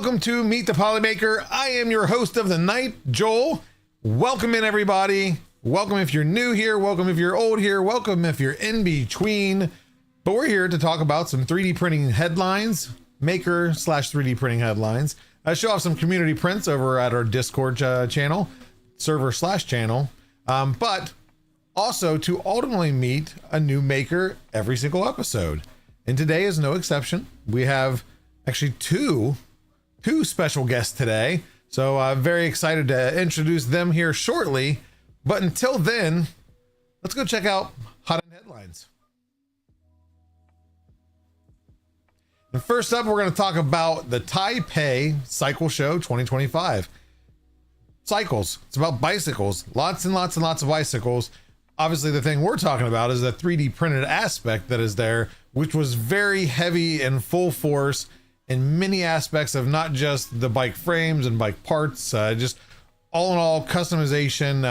Welcome to Meet the Polymaker. I am your host of the night, Joel. Welcome in, everybody. Welcome if you're new here. Welcome if you're old here. Welcome if you're in between. But we're here to talk about some 3D printing headlines, maker/3D printing headlines. I show off some community prints over at our Discord channel, server/channel, but also to ultimately meet a new maker every single episode. And today is no exception. We have actually two special guests today. So I'm very excited to introduce them here shortly. But until then, let's go check out hot headlines. And first up, we're going to talk about the Taipei Cycle Show 2025. Cycles. It's about bicycles. Lots and lots and lots of bicycles. Obviously, the thing we're talking about is the 3D printed aspect that is there, which was very heavy and full force in many aspects of not just the bike frames and bike parts, just all in all customization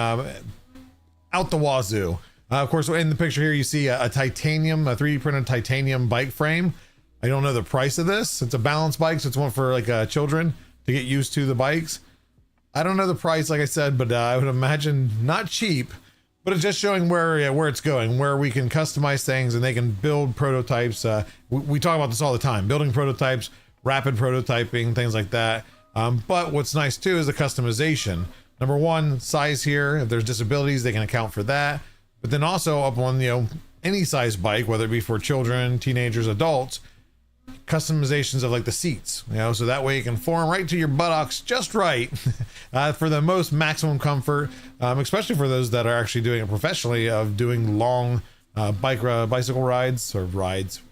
out the wazoo. Of course, in the picture here, you see a 3D printed titanium bike frame. I don't know the price of this. It's a balance bike, so it's one for like children to get used to the bikes. I don't know the price, like I said, but I would imagine not cheap. But it's just showing where it's going, where we can customize things and they can build prototypes. We talk about this all the time, building prototypes, rapid prototyping, things like that. But what's nice too is the customization. Number one, size here. If there's disabilities, they can account for that. But then also up on, any size bike, whether it be for children, teenagers, adults, customizations of like the seats, so that way it can form right to your buttocks just right for the most maximum comfort, especially for those that are actually doing it professionally, of doing long bicycle rides or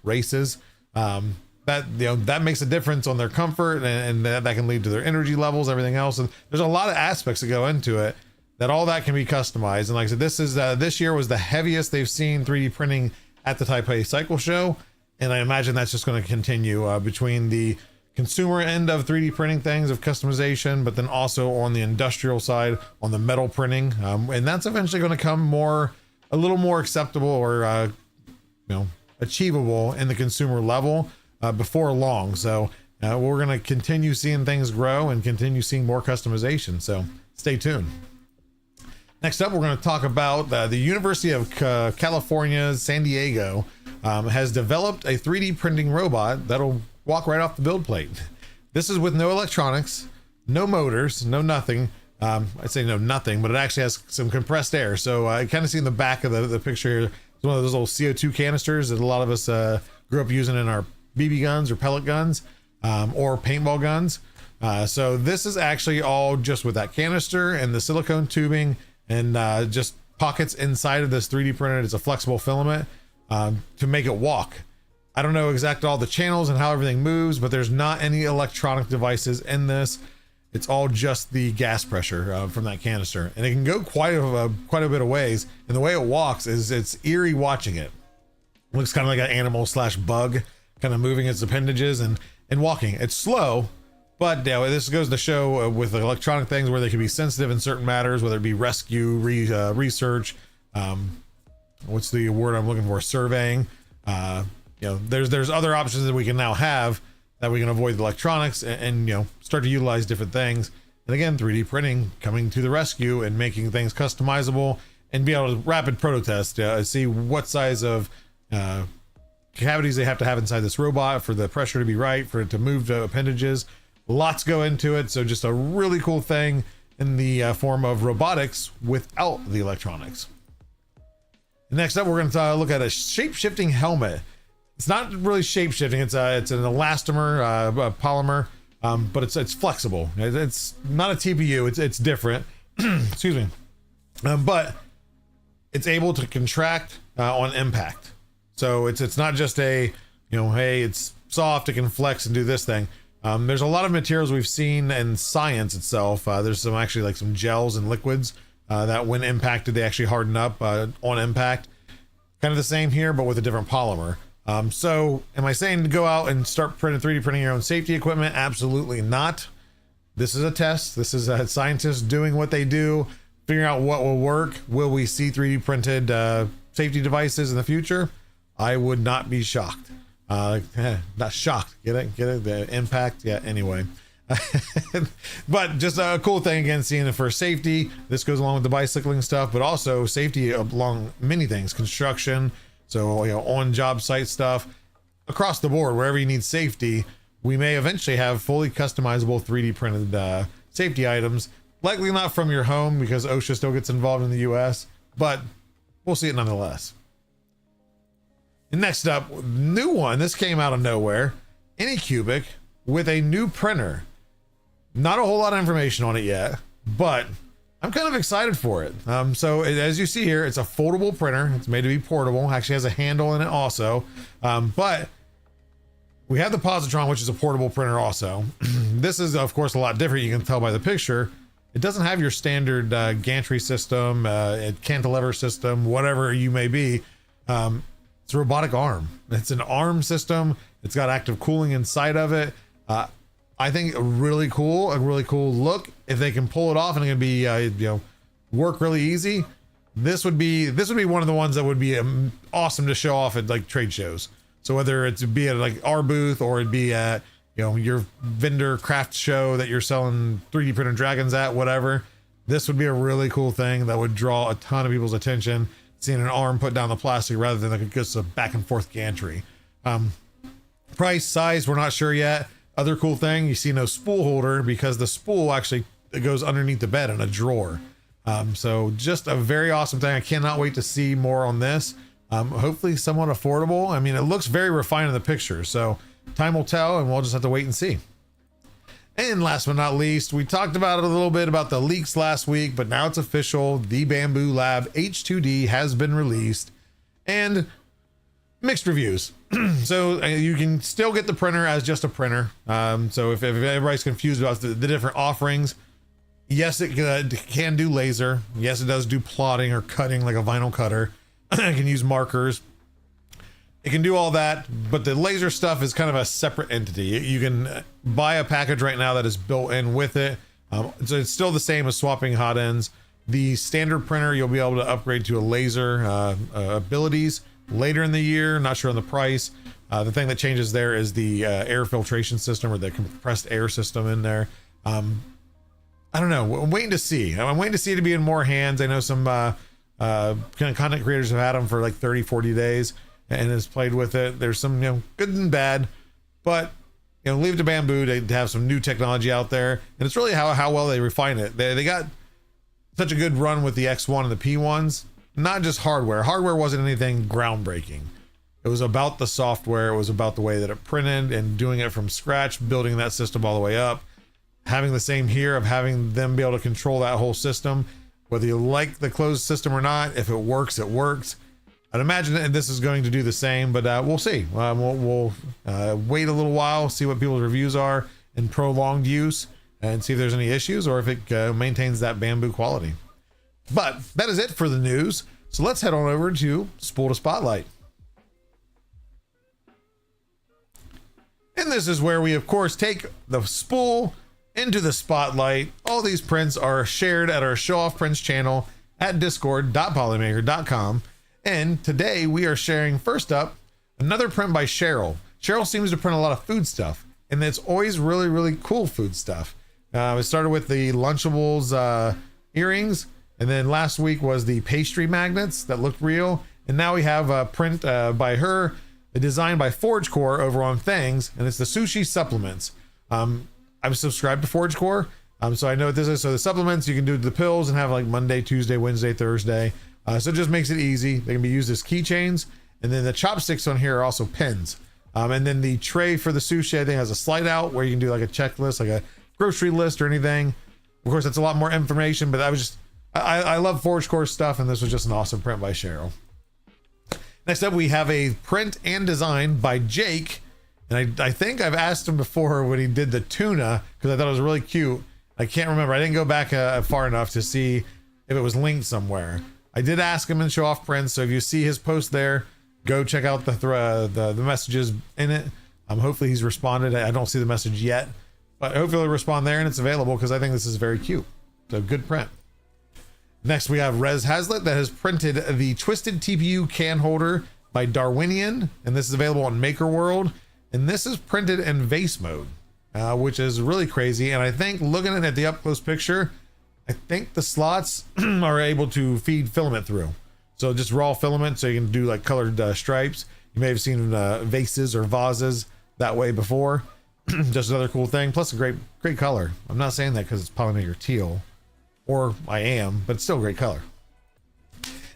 races. That makes a difference on their comfort, and that can lead to their energy levels, everything else. And there's a lot of aspects that go into it that all that can be customized. And like I said, this year was the heaviest they've seen 3D printing at the Taipei Cycle Show. And I imagine that's just going to continue between the consumer end of 3D printing things of customization, but then also on the industrial side, on the metal printing. And that's eventually going to come a little more acceptable or, achievable in the consumer level before long. So we're going to continue seeing things grow and continue seeing more customization. So stay tuned. Next up, we're going to talk about the University of California, San Diego has developed a 3D printing robot that'll walk right off the build plate. This is with no electronics, no motors, no nothing. I'd say no nothing, but it actually has some compressed air. So I kind of see in the back of the picture here, it's one of those little CO2 canisters that a lot of us grew up using in our BB guns or pellet guns or paintball guns. So this is actually all just with that canister and the silicone tubing and just pockets inside of this 3D printed. It's a flexible filament to make it walk. I don't know exactly all the channels and how everything moves, but there's not any electronic devices in this. It's all just the gas pressure from that canister, and it can go quite a bit of ways. And the way it walks it's eerie watching it. It looks kind of like an animal / bug, kind of moving its appendages and walking. It's slow, but this goes to show with electronic things where they can be sensitive in certain matters, whether it be rescue, research, what's the word I'm looking for? Surveying. There's other options that we can now have that we can avoid the electronics and start to utilize different things. And again, 3D printing coming to the rescue and making things customizable and be able to rapid prototest, see what size of cavities they have to have inside this robot for the pressure to be right, for it to move the appendages. Lots go into it. So just a really cool thing in the form of robotics without the electronics. Next up, we're going to look at a shape-shifting helmet. It's not really shape-shifting. It's an elastomer, polymer, but it's flexible. It's not a TPU. It's different. Excuse me. But it's able to contract on impact. So it's not just hey, it's soft. It can flex and do this thing. There's a lot of materials we've seen in science itself. There's some gels and liquids that when impacted, they actually harden up on impact. Kind of the same here, but with a different polymer. So am I saying to go out and start 3D printing your own safety equipment? Absolutely not. This is a test. This is scientists doing what they do, figuring out what will work. Will we see 3D printed safety devices in the future? I would not be shocked. Not shocked. Get it? The impact. Yeah. Anyway, But just a cool thing again, seeing it for safety. This goes along with the bicycling stuff, but also safety along many things, construction. So, on job site stuff across the board, wherever you need safety, we may eventually have fully customizable 3D printed safety items. Likely not from your home because OSHA still gets involved in the US, but we'll see it nonetheless. And next up, new one. This came out of nowhere. Anycubic with a new printer. Not a whole lot of information on it yet, but I'm kind of excited for it. So as you see here, it's a foldable printer. It's made to be portable. Actually has a handle in it also. But we have the Positron, which is a portable printer also. This is, of course, a lot different. You can tell by the picture. It doesn't have your standard gantry system, cantilever system, whatever you may be. It's a robotic arm. It's an arm system. It's got active cooling inside of it. I think a really cool look. If they can pull it off and it can be, work really easy, this would be one of the ones that would be awesome to show off at like trade shows. So whether it's be at like our booth or it'd be at, your vendor craft show that you're selling 3D printed dragons at, whatever, this would be a really cool thing that would draw a ton of people's attention. Seeing an arm put down the plastic rather than like just a back and forth gantry. Price, size, we're not sure yet. Other cool thing, you see no spool holder because the spool actually goes underneath the bed in a drawer. So just a very awesome thing. I cannot wait to see more on this. Hopefully somewhat affordable. I mean, it looks very refined in the picture, so time will tell and we'll just have to wait and see. And last but not least, we talked about it a little bit about the leaks last week, but now it's official. The Bamboo Lab H2D has been released and mixed reviews. So you can still get the printer as just a printer. So if everybody's confused about the different offerings, yes, it can do laser. Yes, it does do plotting or cutting like a vinyl cutter. It can use markers. It can do all that, but the laser stuff is kind of a separate entity. You can buy a package right now that is built in with it. So it's still the same as swapping hot ends. The standard printer, you'll be able to upgrade to a laser abilities later in the year. Not sure on the price. The thing that changes there is the air filtration system or the compressed air system in there. I don't know. I'm waiting to see. I'm waiting to see it to be in more hands. I know some kind of content creators have had them for like 30, 40 days. And has played with it. There's some, good and bad, but leave it to Bamboo to have some new technology out there. And it's really how well they refine it. They got such a good run with the X1 and the P1s, not just hardware. Hardware wasn't anything groundbreaking. It was about the software. It was about the way that it printed and doing it from scratch, building that system all the way up, having the same here of having them be able to control that whole system, whether you like the closed system or not. If it works, it works. I'd imagine that this is going to do the same, but we'll see. We'll wait a little while, see what people's reviews are in prolonged use, and see if there's any issues or if it maintains that Bamboo quality. But that is it for the news. So let's head on over to Spool to Spotlight. And this is where we, of course, take the spool into the spotlight. All these prints are shared at our Show Off Prints channel at discord.polymaker.com. And today we are sharing, first up, another print by Cheryl. Cheryl seems to print a lot of food stuff, and it's always really, really cool food stuff. It started with the Lunchables earrings, and then last week was the pastry magnets that looked real. And now we have a print by her, a design by ForgeCore over on Things, and it's the sushi supplements. I'm subscribed to ForgeCore, so I know what this is. So the supplements, you can do the pills and have like Monday, Tuesday, Wednesday, Thursday. So it just makes it easy. They can be used as keychains. And then the chopsticks on here are also pens. And then the tray for the sushi, I think, has a slide out where you can do like a checklist, like a grocery list or anything. Of course, that's a lot more information, but I love ForgeCore stuff, and this was just an awesome print by Cheryl. Next up, we have a print and design by Jake. And I think I've asked him before when he did the tuna, because I thought it was really cute. I can't remember. I didn't go back far enough to see if it was linked somewhere. I did ask him in Show Off Prints, so if you see his post there, go check out the messages in it. Hopefully he's responded. I don't see the message yet, but hopefully he'll respond there and it's available because I think this is very cute. So good print. Next, we have Rez Hazlitt that has printed the Twisted TPU can holder by Darwinian, and this is available on Maker World. And this is printed in vase mode. which is really crazy. And I think looking at the up close picture, I think the slots are able to feed filament through. So just raw filament, so you can do like colored stripes. You may have seen vases or vases that way before. Just another cool thing. Plus a great color. I'm not saying that because it's Polymaker teal, or I am, but it's still a great color.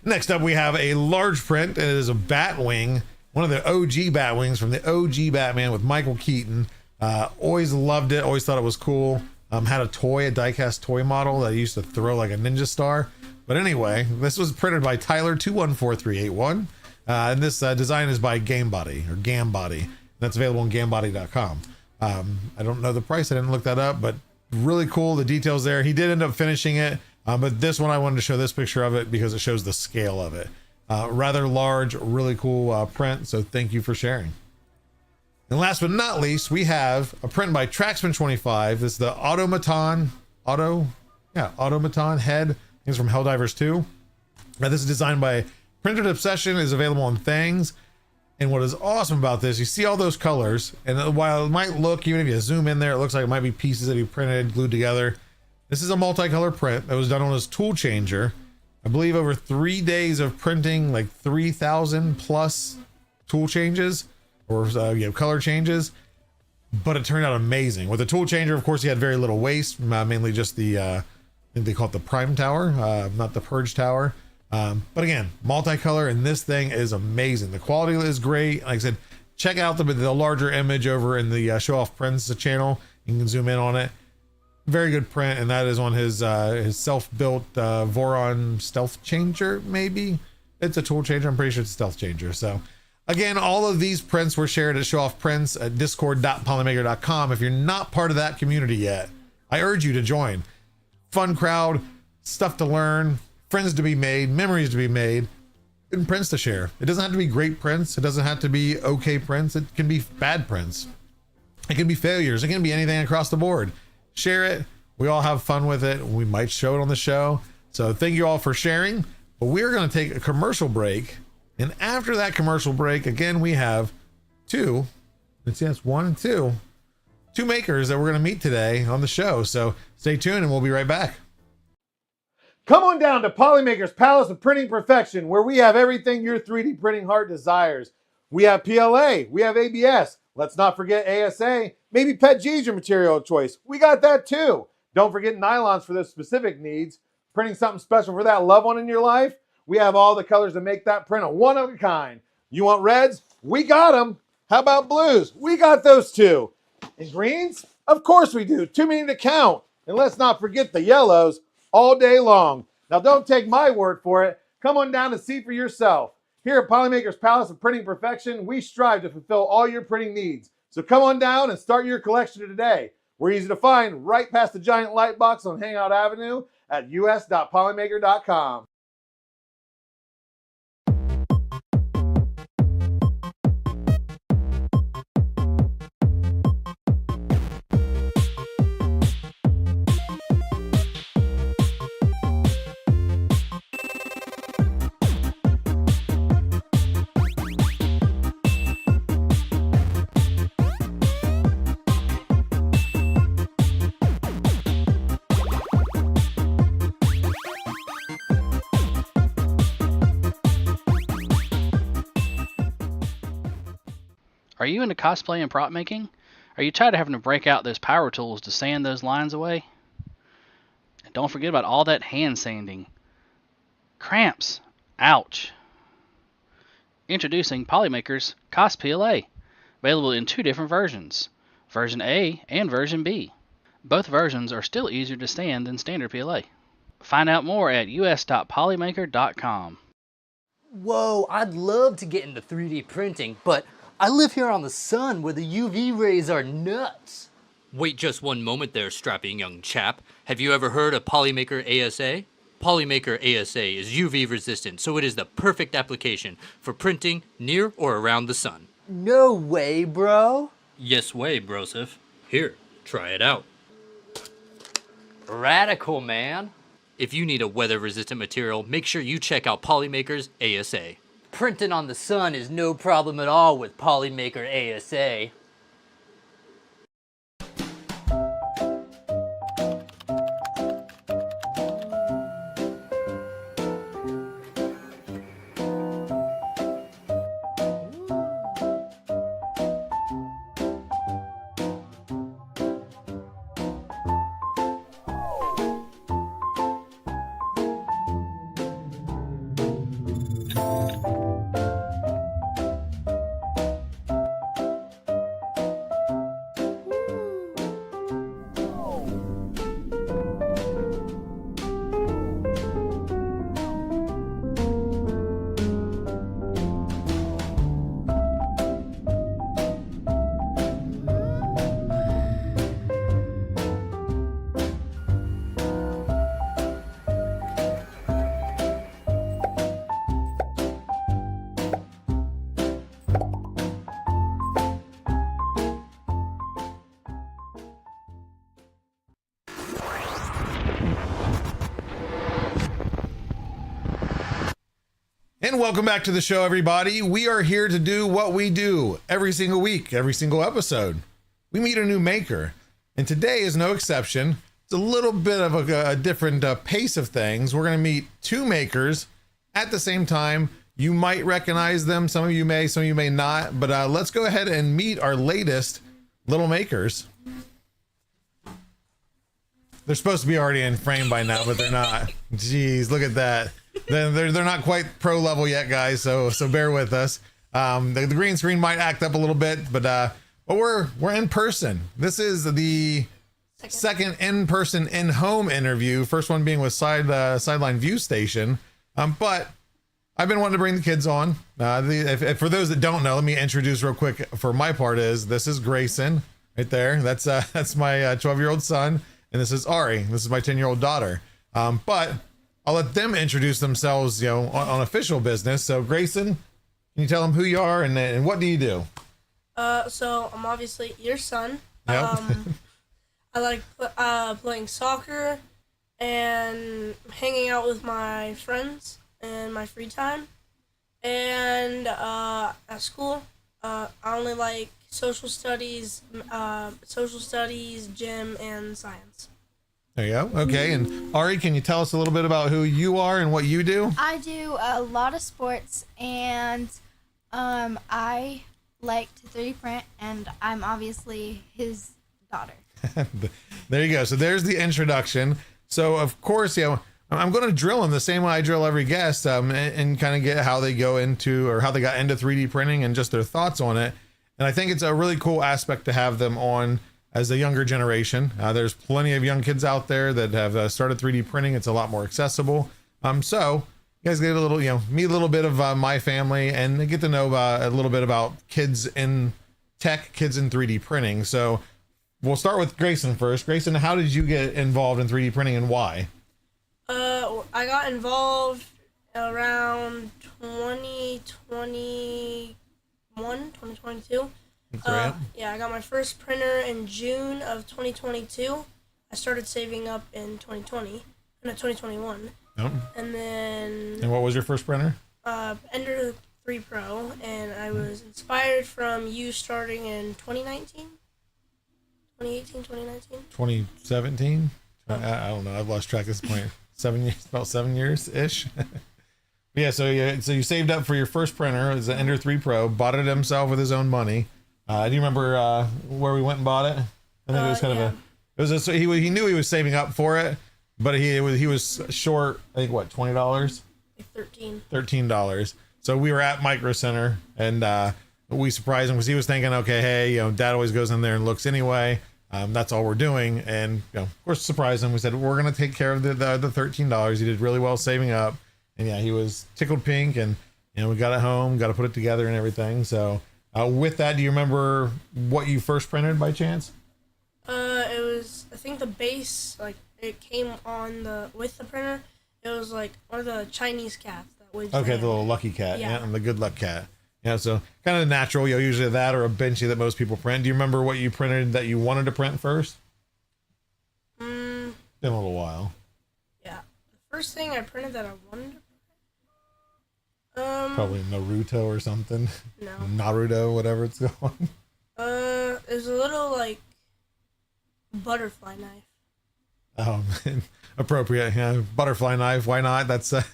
Next up, we have a large print. It is a bat wing, one of the OG bat wings from the OG Batman with Michael Keaton. Always loved it. Always thought it was cool. Had a diecast toy model that I used to throw like a ninja star. But anyway, this was printed by Tyler214381. And this design is by Gambody. That's available on gambody.com. I don't know the price. I didn't look that up, but really cool. The details there. He did end up finishing it. But this one, I wanted to show this picture of it because it shows the scale of it. Rather large, really cool print. So thank you for sharing. And last but not least, we have a print by Tracksman25. This is the Automaton head. It's from Helldivers 2. Now, this is designed by Printed Obsession, is available on Things. And what is awesome about this, you see all those colors, and while it might look, even if you zoom in there, it looks like it might be pieces that he printed, glued together. This is a multicolor print that was done on his tool changer. I believe over 3 days of printing like 3,000 plus tool changes or color changes, but it turned out amazing. With the tool changer, of course, he had very little waste, mainly just the, I think they call it the Prime Tower, not the Purge Tower. But again, multicolor, and this thing is amazing. The quality is great. Like I said, check out the larger image over in the Show Off Prints channel. You can zoom in on it. Very good print, and that is on his self-built Voron stealth changer, maybe. It's a tool changer. I'm pretty sure it's a stealth changer. So again, all of these prints were shared at Show Off Prints at discord.polymaker.com. If you're not part of that community yet, I urge you to join. Fun crowd, stuff to learn, friends to be made, memories to be made, and prints to share. It doesn't have to be great prints. It doesn't have to be okay prints. It can be bad prints. It can be failures. It can be anything across the board. Share it. We all have fun with it. We might show it on the show. So thank you all for sharing. But we're going to take a commercial break. And after that commercial break, again, we have two makers that we're going to meet today on the show. So stay tuned and we'll be right back. Come on down to Polymaker's Palace of Printing Perfection, where we have everything your 3D printing heart desires. We have PLA, we have ABS, let's not forget ASA, maybe PETG is your material of choice. We got that too. Don't forget nylons for those specific needs. Printing something special for that loved one in your life? We have all the colors to make that print a one of a kind. You want reds? We got them. How about blues? We got those too. And greens? Of course we do. Too many to count. And let's not forget the yellows. All day long. Now don't take my word for it. Come on down and see for yourself. Here at Polymaker's Palace of Printing Perfection, we strive to fulfill all your printing needs. So come on down and start your collection today. We're easy to find right past the giant light box on Hangout Avenue at us.polymaker.com. Are you into cosplay and prop making? Are you tired of having to break out those power tools to sand those lines away? And don't forget about all that hand sanding. Cramps. Ouch. Introducing Polymaker's Cos PLA, available in two different versions, version A and version B. Both versions are still easier to sand than standard PLA. Find out more at us.polymaker.com. Whoa, I'd love to get into 3D printing, but I live here on the sun where the UV rays are nuts. Wait just one moment there, strapping young chap. Have you ever heard of Polymaker ASA? Polymaker ASA is UV resistant, so it is the perfect application for printing near or around the sun. No way, bro. Yes way, brosif. Here, try it out. Radical, man. If you need a weather-resistant material, make sure you check out Polymaker's ASA. Printing on the sun is no problem at all with Polymaker ASA. And welcome back to the show, everybody. We are here to do what we do every single week, every single episode. We meet a new maker, and today is no exception. It's a little bit of a different pace of things. We're going to meet two makers at the same time. You might recognize them. Some of you may, some of you may not. But let's go ahead and meet our latest little makers. They're supposed to be already in frame by now, but they're not. Jeez, look at that. They're not quite pro level yet, guys. So bear with us. The green screen might act up a little bit, but we're in person. This is the second in-person in-home interview. First one being with Sideline View Station. But I've been wanting to bring the kids on. For those that don't know, let me introduce real quick. For my part, this is Grayson right there. That's my 12-year-old son, and this is Ari. This is my 10-year-old daughter. But I'll let them introduce themselves, on official business. So Grayson, can you tell them who you are and what do you do? So I'm obviously your son. Yep. I like playing soccer and hanging out with my friends in my free time. And at school, I only like social studies, gym, and science. There you go. Okay. And Ari, can you tell us a little bit about who you are and what you do? I do a lot of sports, and I like to 3D print, and I'm obviously his daughter. There you go. So there's the introduction. So of course, I'm going to drill them the same way I drill every guest, and kind of get how they go into, or how they got into 3D printing and just their thoughts on it. And I think it's a really cool aspect to have them on as a younger generation. There's plenty of young kids out there that have started 3D printing. It's a lot more accessible. So you guys get a little, meet a little bit of my family and get to know a little bit about kids in tech, kids in 3D printing. So we'll start with Grayson first. Grayson, how did you get involved in 3D printing and why? I got involved around 2022. That's right. Yeah, I got my first printer in June of 2022. I started saving up in 2021. Yep. And then... And what was your first printer? Ender 3 Pro, and I was inspired from you starting in 2019? 2018, 2019? 2017? I don't know. I've lost track at this point. 7 years, about 7 years ish. Yeah. So you saved up for your first printer. It was an Ender 3 Pro. Bought it himself with his own money. Do you remember where we went and bought it? I think it was kind of so he knew he was saving up for it, but he was short. I think what, $20? Like $13. So we were at Micro Center and we surprised him because he was thinking, okay, hey, Dad always goes in there and looks anyway. That's all we're doing. And of course, surprised him. We said, we're going to take care of the $13. He did really well saving up. And yeah, he was tickled pink, and we got it home, got to put it together and everything. So with that, do you remember what you first printed by chance? It was, I think the base, like, it came with the printer. It was like one of the Chinese cats that would. Okay, the little lucky cat. Yeah. And the good luck cat. Yeah, so kind of natural, usually that or a Benchy that most people print. Do you remember what you printed that you wanted to print first? Been a little while. Yeah. The first thing I printed that I wanted to Probably Naruto or something. No. Naruto, whatever it's called. It was a little, like, butterfly knife. Oh, appropriate. Yeah, butterfly knife. Why not? That's a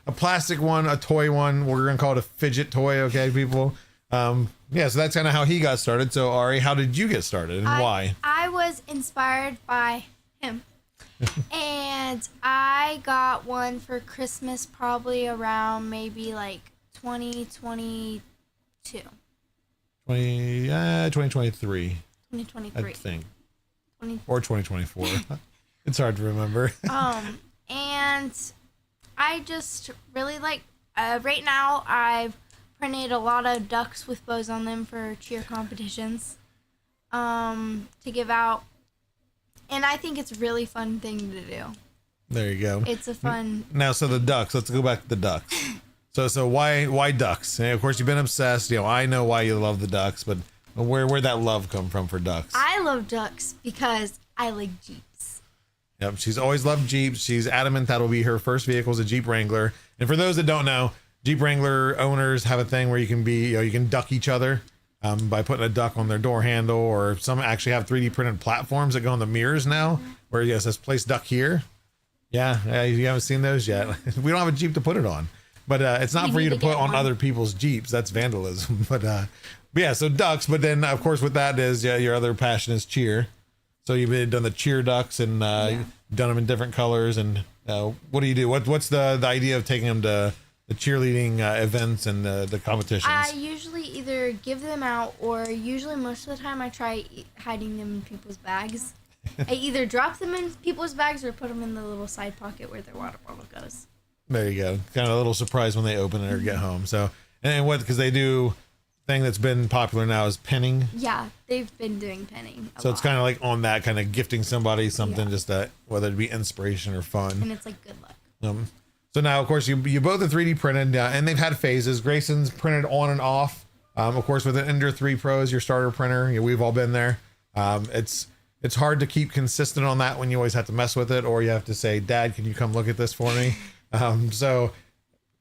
plastic one, a toy one. We're gonna call it a fidget toy. Okay, people. Yeah. So that's kind of how he got started. So Ari, how did you get started and why? I was inspired by him, and I got one for Christmas probably around maybe like 2022. 2023. 2023. I think. Or 2024. It's hard to remember. And I just really like, right now I've printed a lot of ducks with bows on them for cheer competitions, to give out. And I think it's a really fun thing to do. There you go. It's a fun. Now, so the ducks, let's go back to the ducks. So why ducks? And of course you've been obsessed. I know why you love the ducks, but where'd that love come from for ducks? I love ducks because I like Jeeps. Yep, she's always loved Jeeps. She's adamant that'll be her first vehicle is a Jeep Wrangler. And for those that don't know, Jeep Wrangler owners have a thing where you can be, you can duck each other by putting a duck on their door handle, or some actually have 3D printed platforms that go on the mirrors now, where it says "Place duck here." Yeah, you haven't seen those yet. We don't have a Jeep to put it on, but it's not for you to put on other people's Jeeps. That's vandalism. But yeah, so ducks. But then of course with that is your other passion is cheer. So you've done the cheer ducks and done them in different colors. And what do you do? What's the idea of taking them to the cheerleading events and the competitions? I usually either give them out, or usually most of the time I try hiding them in people's bags. I either drop them in people's bags or put them in the little side pocket where their water bottle goes. There you go. Kind of a little surprise when they open it or get home. So, and because they do thing that's been popular now is pinning. Yeah, they've been doing pinning. So it's kind of like on that kind of gifting somebody something, just that, whether it be inspiration or fun. And it's like good luck. So now, of course, you both are 3D printed, and they've had phases. Grayson's printed on and off. Of course, with an Ender 3 Pro as your starter printer, we've all been there. It's hard to keep consistent on that when you always have to mess with it, or you have to say, Dad, can you come look at this for me? So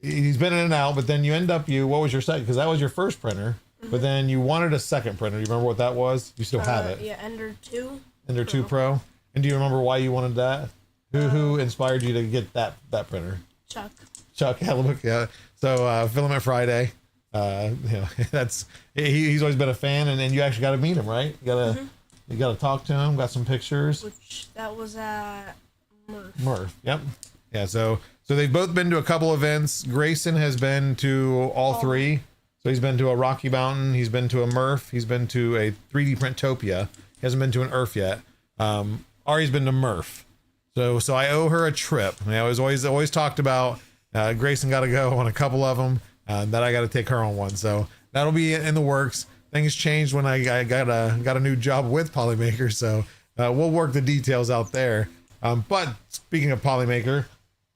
he's been in and out, but then you end up, what was your second? Because that was your first printer, but then you wanted a second printer. Do you remember what that was? You still have it? Yeah, Ender 2. Ender 2 Pro. And do you remember why you wanted that? Who inspired you to get that printer? Chuck Hellebuck, yeah. So Filament Friday, that's he's always been a fan, and you actually got to meet him, right? You got to talk to him. Got some pictures. Which that was at Murph. Yep. Yeah. So they've both been to a couple events. Grayson has been to all three. So he's been to a Rocky Mountain. He's been to a Murph. He's been to a 3D Printopia. He hasn't been to an Earth yet. Ari's been to Murph. So I owe her a trip. I was always talked about. Grayson got to go on a couple of them. That I got to take her on one. So that'll be in the works. Things changed when I got a new job with Polymaker. So we'll work the details out there. But speaking of Polymaker,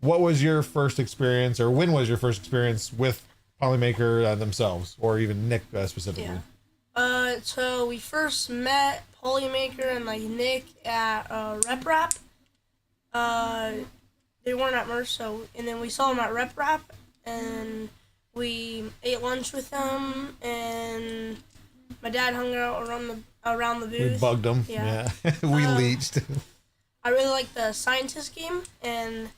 what was your first experience, or when was your first experience with Polymaker themselves, or even Nick specifically? Yeah. So we first met Polymaker and Nick at Rep Rap. They weren't at Merce, and then we saw them at Rep Rap, and we ate lunch with them, and my dad hung out around the booth. We bugged them. Yeah. We leached. I really liked the scientist game, and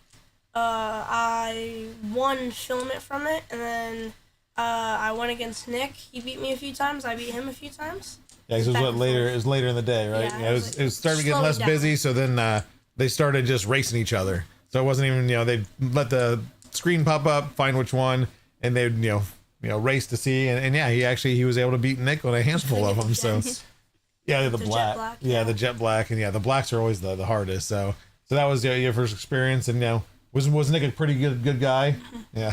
I won filament from it, and then I went against Nick. He beat me a few times. I beat him a few times. Yeah, because it was later in the day, right? Yeah, it was starting to get less busy, so then they started just racing each other. So it wasn't even, they let the screen pop up, find which one, and they'd, race to see. And yeah, he was able to beat Nick on a handful of them. So yeah, the black. Jet black, yeah, the jet black. And yeah, the blacks are always the hardest. So that was your first experience. And was Nick a pretty good guy? Yeah.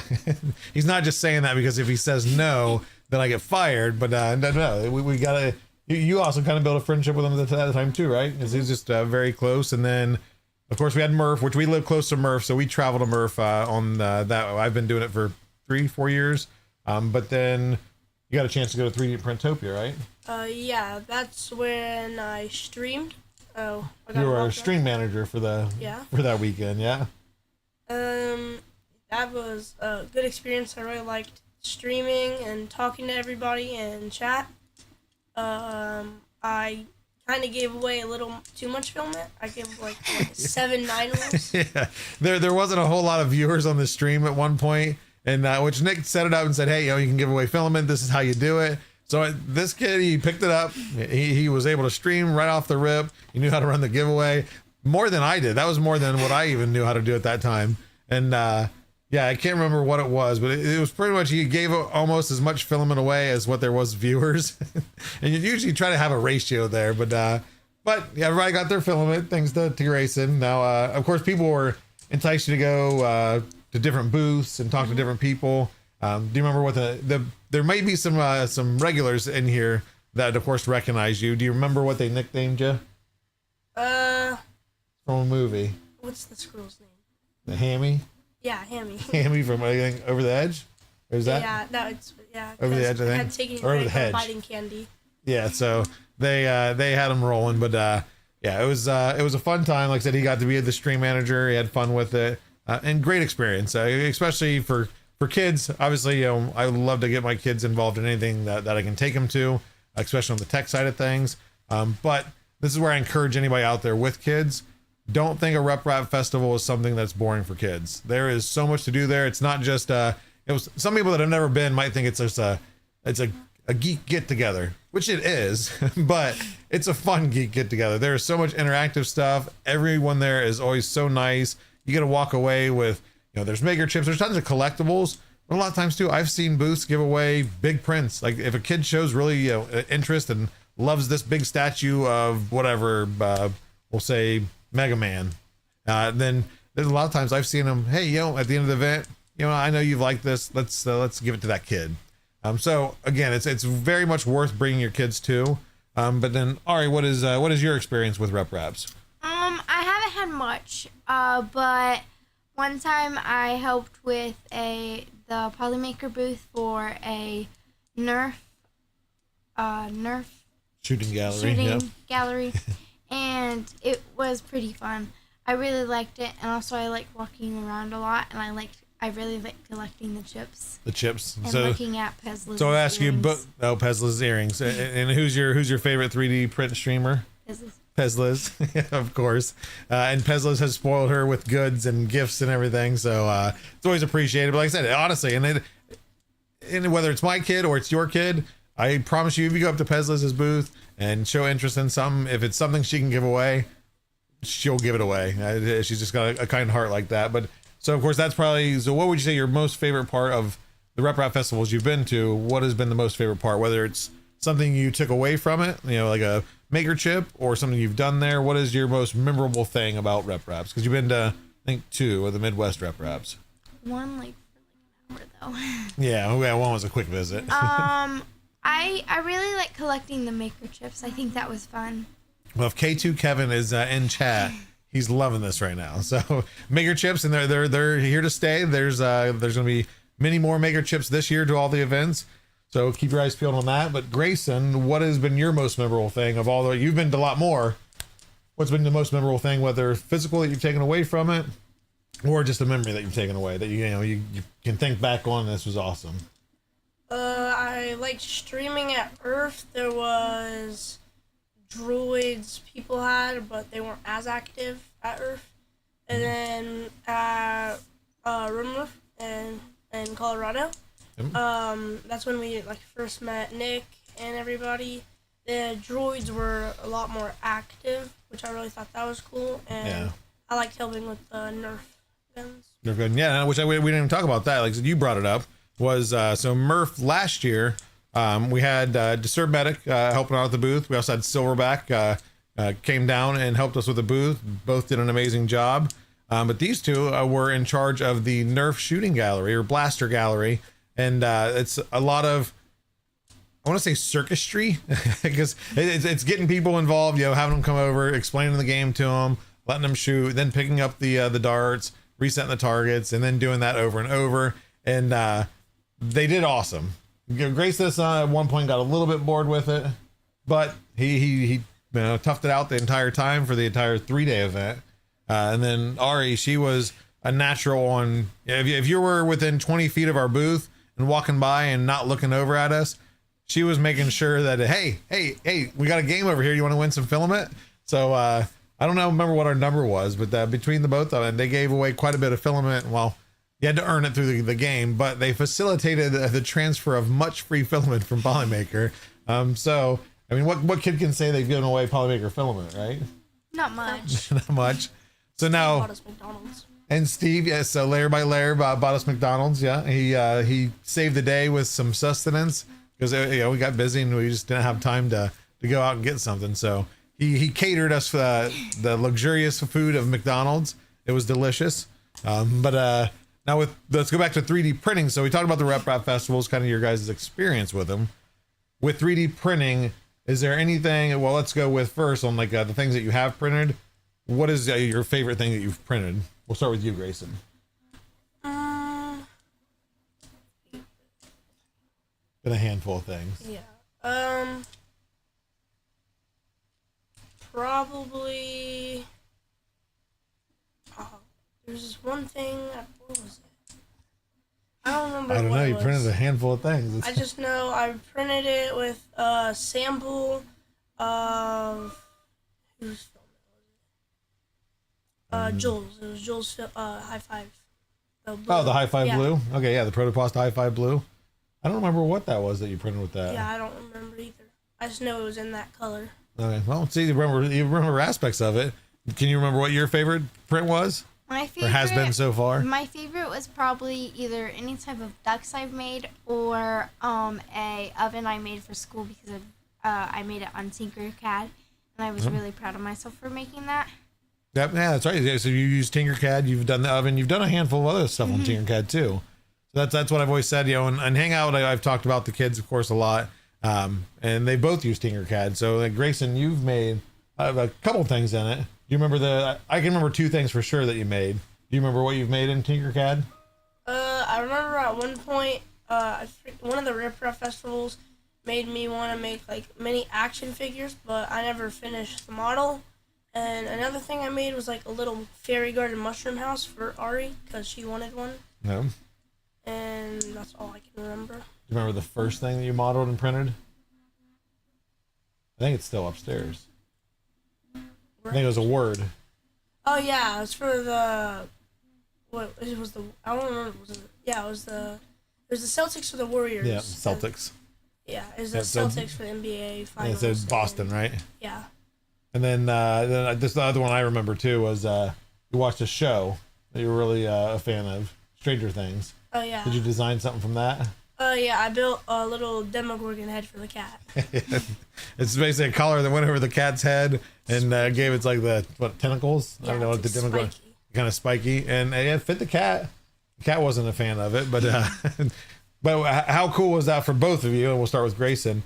He's not just saying that because if he says no, then I get fired. But no, we gotta, you also kind of built a friendship with him at that time too, right? Because he's just very close. And then of course we had Murph, which we live close to Murph. So we traveled to Murph on that. I've been doing it for 3-4 years. But then you got a chance to go to 3D Printopia, right? Yeah, that's when I streamed. You were a stream manager for that weekend, yeah. That was a good experience. I really liked streaming and talking to everybody in chat. I kind of gave away a little too much filament. I gave 7 9-holes. Yeah, there wasn't a whole lot of viewers on the stream at one point. And which Nick set it up and said, hey, you can give away filament. This is how you do it. So this kid, he picked it up. He was able to stream right off the rip. He knew how to run the giveaway more than I did. That was more than what I even knew how to do at that time. And yeah, I can't remember what it was, but it was pretty much, he gave almost as much filament away as what there was viewers. And you usually try to have a ratio there, but everybody got their filament thanks to Grayson. Now, of course, people were enticed you to go to different booths and talk to different people. Do you remember what there may be some regulars in here that of course recognize you. Do you remember what they nicknamed you? From a movie. What's the squirrel's name? The Hammy? Yeah, Hammy. Hammy from Over the Edge? Or is that? Yeah, Over the Edge, I think. Had taken or Over the Hedge. Biting candy. Yeah, so they had him rolling, but yeah, it was a fun time. Like I said, he got to be the stream manager. He had fun with it. And great experience, especially for for kids, obviously, I would love to get my kids involved in anything that I can take them to, especially on the tech side of things. But this is where I encourage anybody out there with kids. Don't think a Rep Rap Festival is something that's boring for kids. There is so much to do there. It's not just some people that have never been might think it's just a geek get together, which it is, but it's a fun geek get together. There is so much interactive stuff. Everyone there is always so nice. You get to walk away with, there's maker chips, there's tons of collectibles. But a lot of times too, I've seen booths give away big prints. Like if a kid shows really interest and loves this big statue of whatever, we'll say Mega Man, then there's a lot of times I've seen them, hey, at the end of the event, I know you've liked this, let's give it to that kid. So again, it's very much worth bringing your kids to. But then Ari, what is your experience with Rep Raps? I haven't had much, but one time I helped with the Polymaker booth for a Nerf Shooting gallery. And it was pretty fun. I really liked it, and also I like walking around a lot, and I really like collecting the chips. And looking at Pezla's. So I ask you, earrings. Pezla's earrings, and who's your favorite 3D print streamer? Pezla's, of course. And Pezla's has spoiled her with goods and gifts and everything, so it's always appreciated. But like I said, honestly, and whether it's my kid or it's your kid, I promise you, if you go up to Pezla's booth and show interest in something, if it's something she can give away, she'll give it away. She's just got a kind heart like that. But so of course that's probably, so what would you say your most favorite part of the Rep Rap festivals you've been to? What has been the most favorite part, whether it's something you took away from it, like a maker chip, or something you've done there? What is your most memorable thing about Rep Raps? Because you've been to, I think, 2 of the Midwest Rep Raps. One for an hour though. Yeah, one was a quick visit. I really like collecting the maker chips. I think that was fun. Well, if K2 Kevin is in chat, he's loving this right now. So maker chips, and they're here to stay. There's gonna be many more maker chips this year to all the events. So keep your eyes peeled on that. But Grayson, what has been your most memorable thing of all the, you've been to a lot more. What's been the most memorable thing, whether physical that you've taken away from it, or just a memory that you've taken away that you can think back on? This was awesome. I liked streaming at Earth. There was droids people had, but they weren't as active at Earth. And then at Rumor in Colorado, that's when we first met Nick and everybody. The droids were a lot more active, which I really thought that was cool, and I liked helping with the Nerf guns. Nerf gun, yeah, which we didn't even talk about that. Like you brought it up. Was so Murph last year, we had Disturb Medic helping out at the booth. We also had Silverback came down and helped us with the booth. Both did an amazing job. But these two were in charge of the Nerf shooting gallery or blaster gallery, and it's a lot of, I want to say circusry, because it's getting people involved. Having them come over, explaining the game to them, letting them shoot, then picking up the darts, resetting the targets, and then doing that over and over. And they did awesome. Grayson at one point got a little bit bored with it, but he toughed it out the entire time for the entire 3-day event. And then Ari, she was a natural on, if you were within 20 feet of our booth and walking by and not looking over at us, she was making sure that, hey, we got a game over here. You want to win some filament? So I don't remember what our number was, but between the both of them, they gave away quite a bit of filament. Well, you had to earn it through the game, but they facilitated the transfer of much free filament from Polymaker. So, I mean, what kid can say they've given away Polymaker filament, right? Not much. Not much. So now, Bought us McDonald's. And Steve, yes, so layer by layer bought us McDonald's. Yeah, he saved the day with some sustenance because we got busy and we just didn't have time to go out and get something. So he catered us the luxurious food of McDonald's. It was delicious. But now let's go back to 3D printing. So we talked about the Rep Rap festivals, kind of your guys' experience with them. With 3D printing, is there anything? Well, let's go with first on the things that you have printed. What is your favorite thing that you've printed? We'll start with you, Grayson. Been a handful of things. Yeah. Probably. Oh, there's this one thing. What was it? I don't remember. I don't what know. it You was. printed a handful of things. I just know I printed it with a sample of whose film it was. Jules. It was Jules' high five. Oh, the high five Yeah. blue. Okay, yeah, the Protoplast high five blue. I don't remember what that was that you printed with that. Yeah, I don't remember either. I just know it was in that color. Okay, well, see, you remember aspects of it. Can you remember what your favorite print was, My favorite or has been so far? My favorite was probably either any type of ducks I've made or a oven I made for school because I made it on Tinkercad and I was really proud of myself for making that. Yep, yeah, that's right. Yeah, so you use Tinkercad, you've done the oven, you've done a handful of other stuff on Tinkercad too. So that's what I've always said. And Hangout, I've talked about the kids, of course, a lot. And they both use Tinkercad. So like, Grayson, you've made a couple things in it. Do you remember I can remember two things for sure that you made. Do you remember what you've made in Tinkercad? I remember at one point, one of the Rip Rap festivals made me want to make like mini action figures, but I never finished the model. And another thing I made was like a little fairy garden mushroom house for Ari because she wanted one. No. And that's all I can remember. Do you remember the first thing that you modeled and printed? I think it's still upstairs. I think it was a word. Oh yeah, it was for the. What it was the? I don't remember. It was the Celtics or the Warriors. Yeah, Celtics. Yeah, it was the Yeah, so- Celtics for the NBA Yeah, finals. it said Boston, right? Yeah. And then this the other one I remember too was you watched a show that you were really a fan of, Stranger Things. Oh yeah. Did you design something from that? Yeah, I built a little Demogorgon head for the cat. It's basically a collar that went over the cat's head and gave it like the tentacles. I don't know what the it's Demogorgon, spiky. kind of spiky, and it fit the cat. The cat wasn't a fan of it, but but how cool was that for both of you? And we'll start with Grayson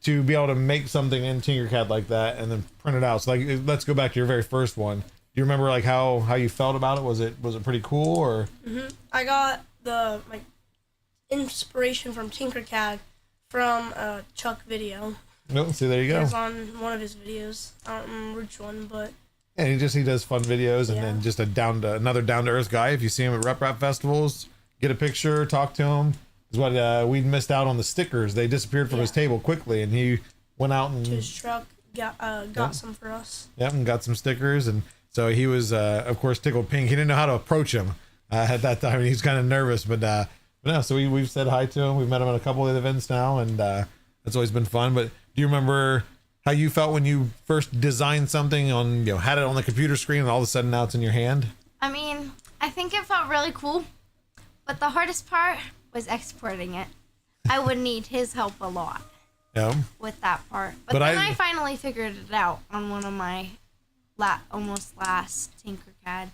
to be able to make something in Tinkercad like that and then print it out. So like, let's go back to your very first one. Do you remember like how you felt about it? Was it pretty cool or? I got the inspiration from Tinkercad from a Chuck video. No, see, there you It go. was on one of his videos. I don't remember which one, but And he does fun videos, and Yeah. then just another down to earth guy. If you see him at rap festivals, get a picture, talk to him. Is what we missed out on the stickers. They disappeared from his table quickly, and he went out and his truck got some for us. yep, and got some stickers. And so he was, of course, tickled pink. He didn't know how to approach him at that time. He was kind of nervous, but no. So we've said hi to him. We've met him at a couple of events now, and that's always been fun. But do you remember how you felt when you first designed something on, had it on the computer screen, and all of a sudden now it's in your hand? I mean, I think it felt really cool, but the hardest part was exporting it. I would need his help a lot Yeah. with that part. But But then I- I finally figured it out on one of my almost last Tinkercad.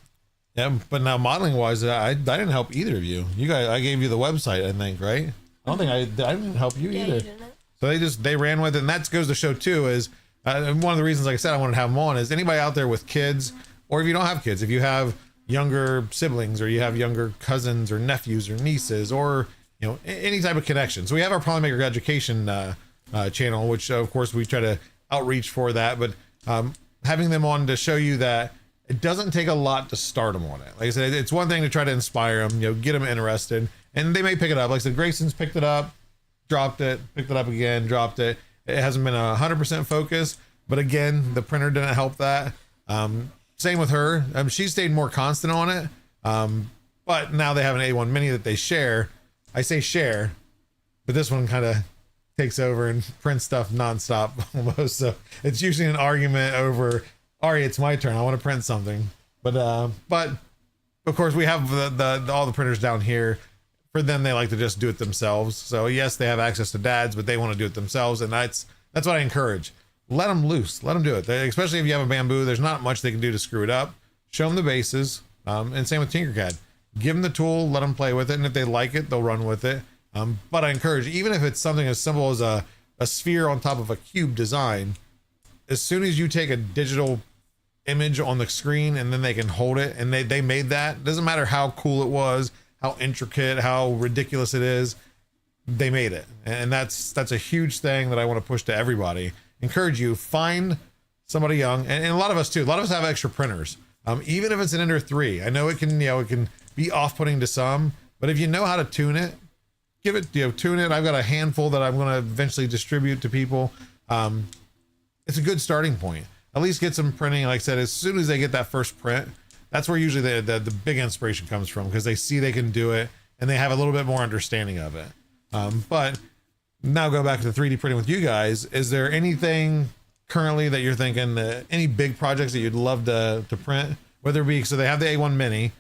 Yeah, but now modeling wise, I didn't help either of you. You guys, I gave you the website, I think, right? I don't think I didn't help you Yeah, either. you didn't. So they ran with it, and that goes to show too is one of the reasons, like I said, I wanted to have them on is anybody out there with kids, or if you don't have kids, if you have younger siblings or you have younger cousins or nephews or nieces, or any type of connection. So we have our Polymaker education channel, which of course we try to outreach for that, but having them on to show you that it doesn't take a lot to start them on it. Like I said, it's one thing to try to inspire them, get them interested, and they may pick it up. Like I said, Grayson's picked it up, dropped it, picked it up again, dropped it. It hasn't been 100% focus, but again, the printer didn't help that. Same with her. She stayed more constant on it. But now they have an A1 Mini that they share. I say share, but this one kind of takes over and prints stuff nonstop almost. So it's usually an argument over, Ari, it's my turn. I want to print something. But of course we have all the printers down here. For them, they like to just do it themselves. So yes, they have access to dads, but they want to do it themselves. And that's what I encourage. Let them loose. Let them do it. Especially if you have a bamboo, there's not much they can do to screw it up. Show them the bases. And same with Tinkercad. Give them the tool, let them play with it. And if they like it, they'll run with it. But I encourage, even if it's something as simple as a sphere on top of a cube design, as soon as you take a digital image on the screen and then they can hold it and they made that, doesn't matter how cool it was, how intricate, how ridiculous it is, they made it. And that's a huge thing that I want to push to everybody. Encourage you, find somebody young, and a lot of us too. A lot of us have extra printers. Even if it's an Ender 3, I know it can be off-putting to some, but if you know how to tune it, give it, tune it. I've got a handful that I'm going to eventually distribute to people. It's a good starting point. At least get some printing. Like I said, as soon as they get that first print, that's where usually the big inspiration comes from, because they see they can do it and they have a little bit more understanding of it. But now go back to the 3D printing with you guys. Is there anything currently that you're thinking, any big projects that you'd love to print, whether it be, so they have the A1 Mini.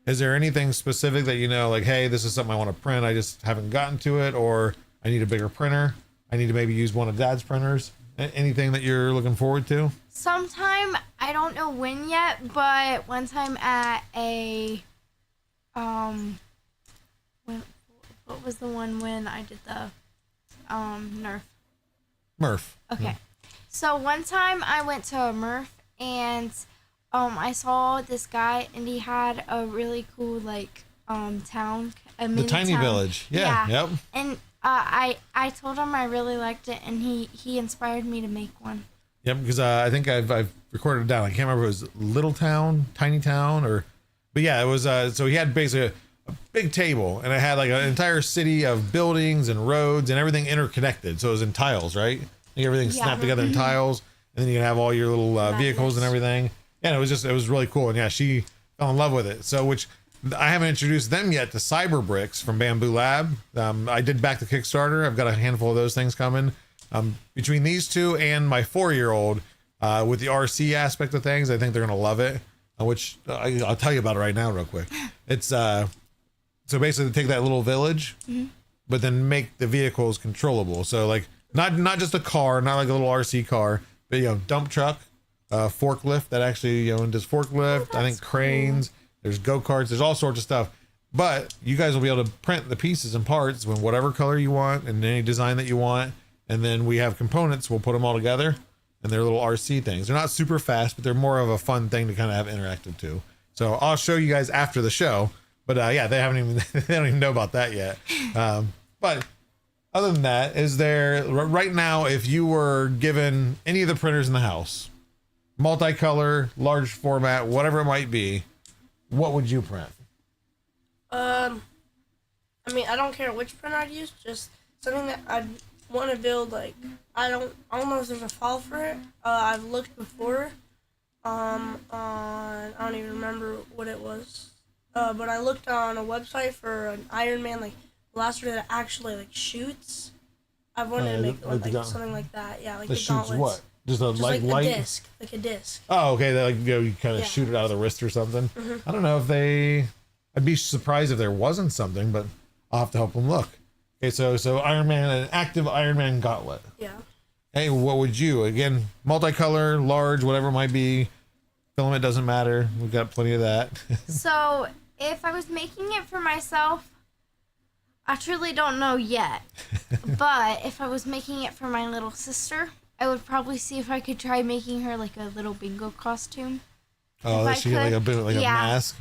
Is there anything specific that, like, hey, this is something I want to print, I just haven't gotten to it, or I need a bigger printer, I need to maybe use one of Dad's printers? Anything that you're looking forward to? Sometime, I don't know when yet, but one time at a, what was the one when I did the, Nerf? Murph. Okay. So one time I went to a Murph and I saw this guy and he had a really cool town, a mini The tiny town. village. Yeah. Yep. And I told him I really liked it and he inspired me to make one. Yep, because I think I've recorded it down. I can't remember if it was Little Town, Tiny Town, but yeah, it was. So he had basically a big table, and it had like an entire city of buildings and roads and everything interconnected. So it was in tiles, right? Like everything snapped together in tiles, and then you can have all your little vehicles and everything. Yeah, it was really cool. And yeah, she fell in love with it. So, which I haven't introduced them yet to Cyber Bricks from Bamboo Lab. I did back the Kickstarter. I've got a handful of those things coming. Between these two and my 4-year-old, with the RC aspect of things, I think they're gonna love it. Which I'll tell you about it right now, real quick. It's so basically take that little village, but then make the vehicles controllable. So like not just a car, not like a little RC car, but dump truck, forklift that actually does forklift. I think cranes. There's go-karts. There's all sorts of stuff. But you guys will be able to print the pieces and parts in whatever color you want and any design that you want. And then we have components. We'll put them all together, and they're little RC things. They're not super fast, but they're more of a fun thing to kind of have interactive too. So I'll show you guys after the show. But yeah, they don't even know about that yet. But other than that, is there right now, if you were given any of the printers in the house, multicolor, large format, whatever it might be, what would you print? I don't care which printer I'd use, just something that I'd want to build. Like, I don't know if there's a file for it. I've looked before on, I don't even remember what it was, but I looked on a website for an Iron Man blaster that actually shoots. I wanted to make something like that. Yeah, like that the shoots gauntlets. what? Just a light? A disc, like a disc. Oh, okay. You kind of shoot it out of the wrist or something. I don't know if I'd be surprised if there wasn't something, but I'll have to help them look. Okay, so Iron Man, an active Iron Man gauntlet. Yeah. Hey, what would you? Again, multicolor, large, whatever it might be. Filament doesn't matter. We've got plenty of that. So if I was making it for myself, I truly don't know yet. But if I was making it for my little sister, I would probably see if I could try making her like a little bingo costume. Oh, that she get a mask.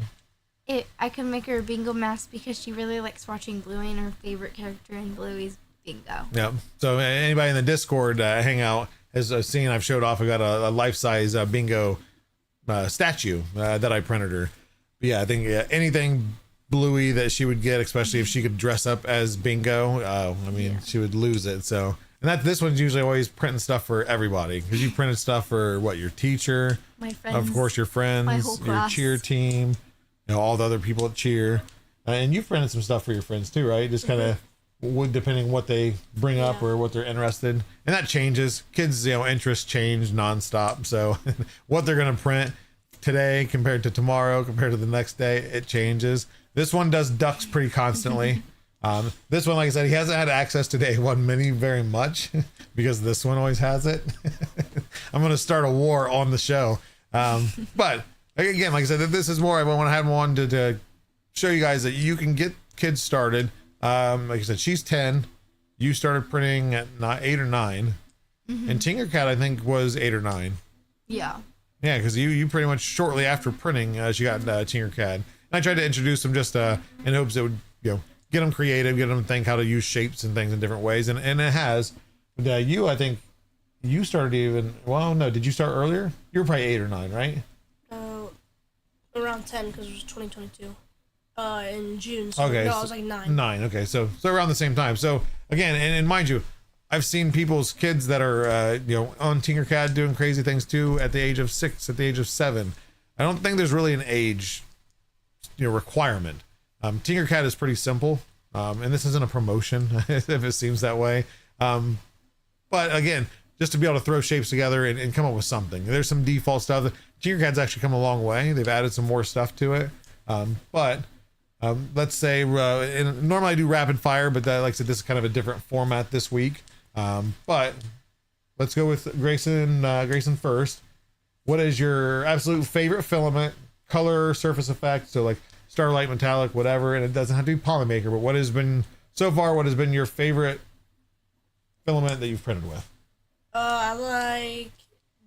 I could make her a bingo mask because she really likes watching Bluey, and her favorite character in Bluey's bingo. Yeah. So anybody in the Discord hangout has seen, I've showed off. I got a life-size bingo statue that I printed her. But yeah, I think anything Bluey that she would get, especially if she could dress up as bingo. She would lose it. So, and this one's usually always printing stuff for everybody, because you printed stuff for your teacher, my friends, of course, your friends, my whole your class. cheer team, all the other people at cheer, and you've printed some stuff for your friends too, right? Just kind of depending what they bring up or what they're interested in. And that changes. Kids, interests change nonstop. So what they're going to print today compared to tomorrow, compared to the next day, it changes. This one does ducks pretty constantly. This one, like I said, he hasn't had access to the A1 Mini very much because this one always has it. I'm going to start a war on the show. But again, like I said, this is more, I want to have one to show you guys that you can get kids started. Like I said, she's 10. You started printing at 8 or 9. And Tinkercad, I think, was 8 or 9. Yeah. Yeah, because you pretty much shortly after printing, she got Tinkercad. And I tried to introduce them just in hopes it would, get them creative, get them to think how to use shapes and things in different ways. And it has. But I think you started did you start earlier? You were probably 8 or 9, right? Around 10, because it was 2022. in June. So Okay, no, so I was like 9. 9. Okay, so around the same time. So again, and mind you, I've seen people's kids that are on Tinkercad doing crazy things too at the age of 6, at the age of 7. I don't think there's really an age requirement. Tinkercad is pretty simple, and this isn't a promotion if it seems that way. But again, just to be able to throw shapes together and come up with something. There's some default stuff. Tinkercad's actually come a long way. They've added some more stuff to it. But let's say, and normally I do rapid fire, but like I said, this is kind of a different format this week. But let's go with Grayson. Grayson first. What is your absolute favorite filament, color, surface effect? So like Starlight, Metallic, whatever, and it doesn't have to be Polymaker, but what has been your favorite filament that you've printed with? I like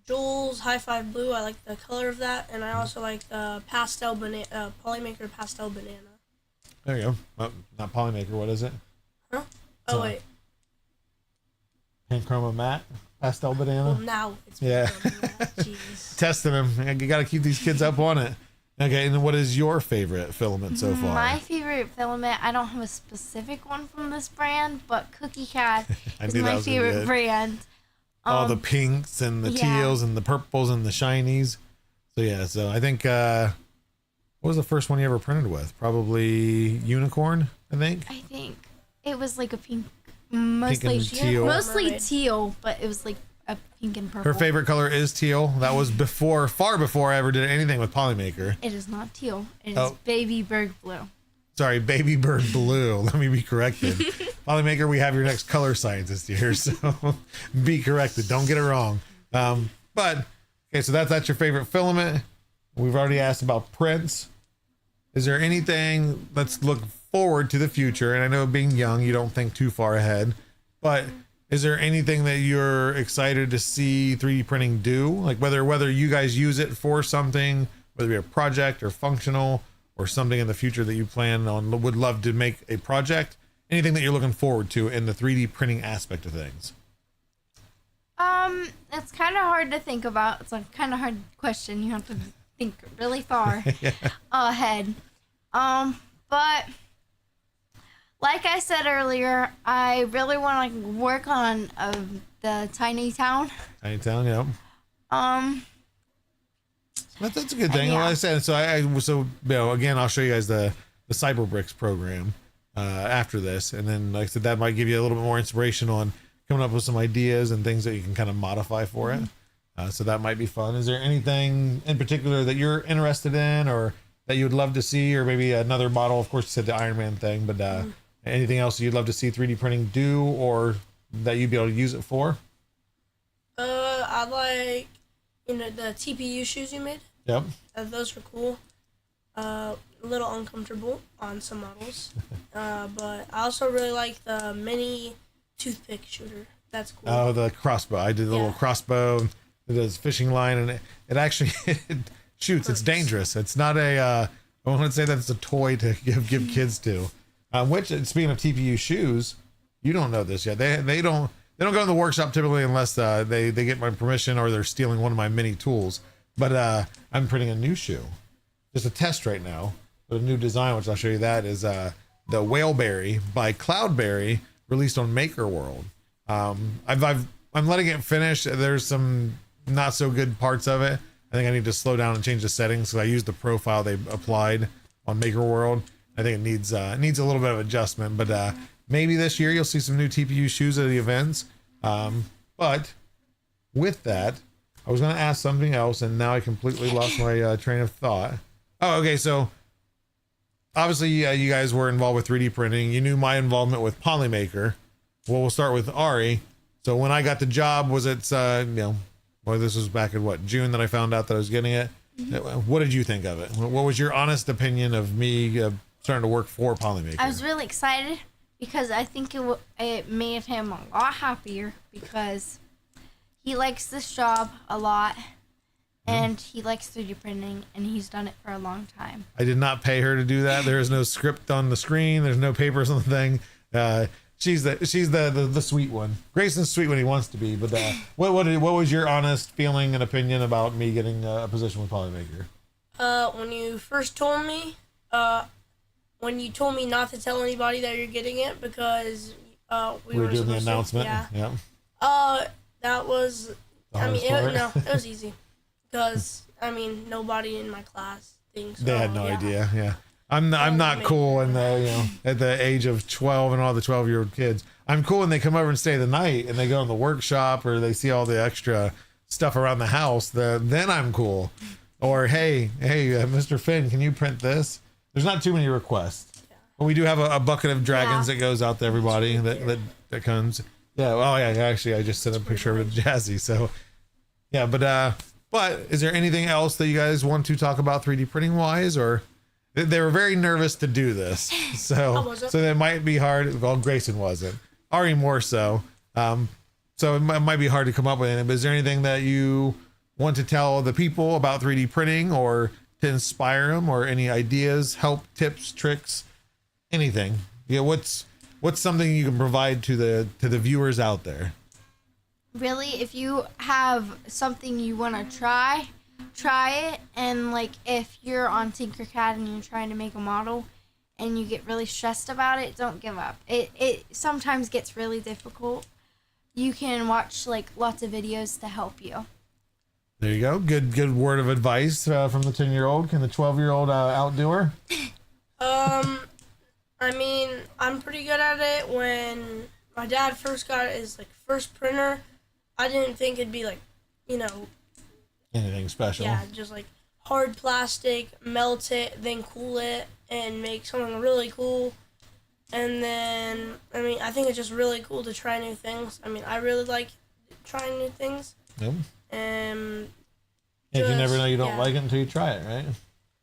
Joel's High Five Blue. I like the color of that, and I also like the pastel banana, Polymaker pastel banana. There you go. Not Polymaker. What is it? Huh? Oh wait. Panchroma matte pastel banana. Well, now it's Jeez. Testing them. You got to keep these kids up on it. Okay, and then what is your favorite filament so far? My favorite filament, I don't have a specific one from this brand, but Cookie Cat is my favorite brand. All the pinks and the teals and the purples and the shinies. So I think, what was the first one you ever printed with? Probably Unicorn, I think. I think it was like a pink, mostly teal, but it was like a pink and purple. Her favorite color is teal. That was far before I ever did anything with Polymaker. It is not teal. It is baby bird blue. Sorry, baby bird blue. Let me be corrected. Polymaker, we have your next color scientist here, so be corrected. Don't get it wrong. But okay, so that's your favorite filament. We've already asked about prints. Is there anything? Let's look forward to the future. And I know being young, you don't think too far ahead, but is there anything that you're excited to see 3D printing do? Like whether you guys use it for something, whether it be a project or functional or something in the future that you plan on, would love to make a project, anything that you're looking forward to in the 3D printing aspect of things? It's kind of hard to think about. It's a kind of hard question. You have to think really far ahead. But like I said earlier, I really want to work on the Tiny Town. Tiny Town, yeah. That's a good thing. Yeah. Like I said, so again, I'll show you guys the Cyberbricks program after this, and then like I said, that might give you a little bit more inspiration on coming up with some ideas and things that you can kind of modify for it. So that might be fun. Is there anything in particular that you're interested in, or that you would love to see, or maybe another model? Of course, you said the Iron Man thing, but anything else you'd love to see 3D printing do, or that you'd be able to use it for? I like the TPU shoes you made. Yep. Those were cool. A little uncomfortable on some models, but I also really like the mini toothpick shooter. That's cool. Oh, the crossbow. I did the little crossbow. It does fishing line, and it actually it shoots. It's dangerous. It's not I wouldn't say that it's a toy to give kids to. Which, speaking of TPU shoes, you don't know this yet. They don't go in the workshop typically unless they get my permission or they're stealing one of my mini tools. But I'm printing a new shoe, just a test right now. But a new design, which I'll show you, that is the Whaleberry by Cloudberry, released on Maker World. I'm letting it finish. There's some not so good parts of it. I think I need to slow down and change the settings. So I used the profile they applied on Maker World. I think it needs a little bit of adjustment, but maybe this year you'll see some new TPU shoes at the events. But with that, I was going to ask something else, and now I completely lost my train of thought. Oh, okay. So obviously, you guys were involved with 3D printing. You knew my involvement with Polymaker. Well, we'll start with Ari. So when I got the job, was it, this was back in June that I found out that I was getting it. What did you think of it? What was your honest opinion of me starting to work for Polymaker? I was really excited because I think it made him a lot happier because he likes this job a lot and he likes 3D printing and he's done it for a long time. I did not pay her to do that. There is no script on the screen. There's no papers on the thing. She's the sweet one. Grayson's sweet when he wants to be, but what was your honest feeling and opinion about me getting a position with Polymaker? When you first told me, I when you told me not to tell anybody that you're getting it because we were were doing the supposed to- announcement. yeah. Yeah. That was. The I mean, hardest part? it was easy because I mean nobody in my class thinks. They had no idea. Yeah. I'm not cool in the, you know, at the age of 12 and all the 12-year-old kids. I'm cool when they come over and stay the night and they go in the workshop or they see all the extra stuff around the house. Then I'm cool. Or hey, Mr. Finn, can you print this? There's not too many requests. But we do have a bucket of dragons that goes out to everybody that comes. Yeah. Oh yeah. Actually, I just sent a picture of Jazzy. So yeah. But is there anything else that you guys want to talk about 3D printing wise, or they were very nervous to do this, so that might be hard. Well, Grayson wasn't. Ari more so. So it might be hard to come up with anything. But is there anything that you want to tell the people about 3D printing, or to inspire them, or any ideas, help, tips, tricks, anything? Yeah. What's something you can provide to the viewers out there? Really, if you have something you want to try it. And like if you're on Tinkercad and you're trying to make a model and you get really stressed about it, don't give up. It sometimes gets really difficult. You can watch like lots of videos to help you. There you go. Good word of advice from the 10-year-old. Can the 12-year-old outdo her? I mean, I'm pretty good at it. When my dad first got his like first printer, I didn't think it'd be like, you know, Anything special? yeah, just like hard plastic, melt it, then cool it, and make something really cool. And then, I mean, I think it's just really cool to try new things. I mean, I really like trying new things. Yep. And You never know you don't yeah. like it until you try it, right?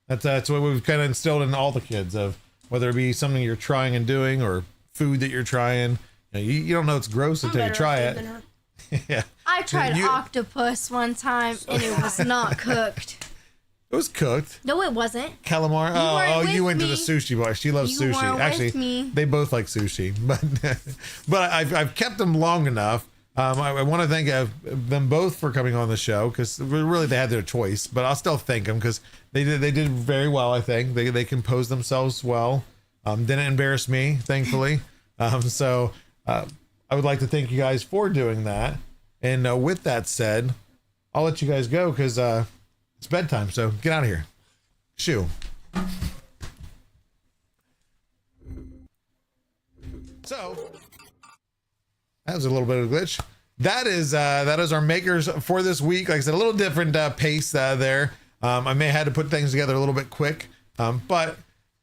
That's what we've kind of instilled in all the kids, of whether it be something you're trying and doing or food that you're trying. You don't know it's gross I'm until you better try at it. food than her. Yeah. I tried octopus one time and it was not cooked. It was cooked. No, it wasn't. Calamari. weren't You with went to me. the sushi bar. She loves You sushi. weren't with Actually, me. they both like sushi, but I've kept them long enough. I want to thank them both for coming on the show, because really they had their choice. But I'll still thank them because they did very well. I think they composed themselves well. Didn't embarrass me, thankfully. So I would like to thank you guys for doing that. And with that said, I'll let you guys go because it's bedtime. So get out of here. Shoo. So that was a little bit of a glitch. That is our makers for this week. Like I said, a little different pace there. I may have had to put things together a little bit quick, but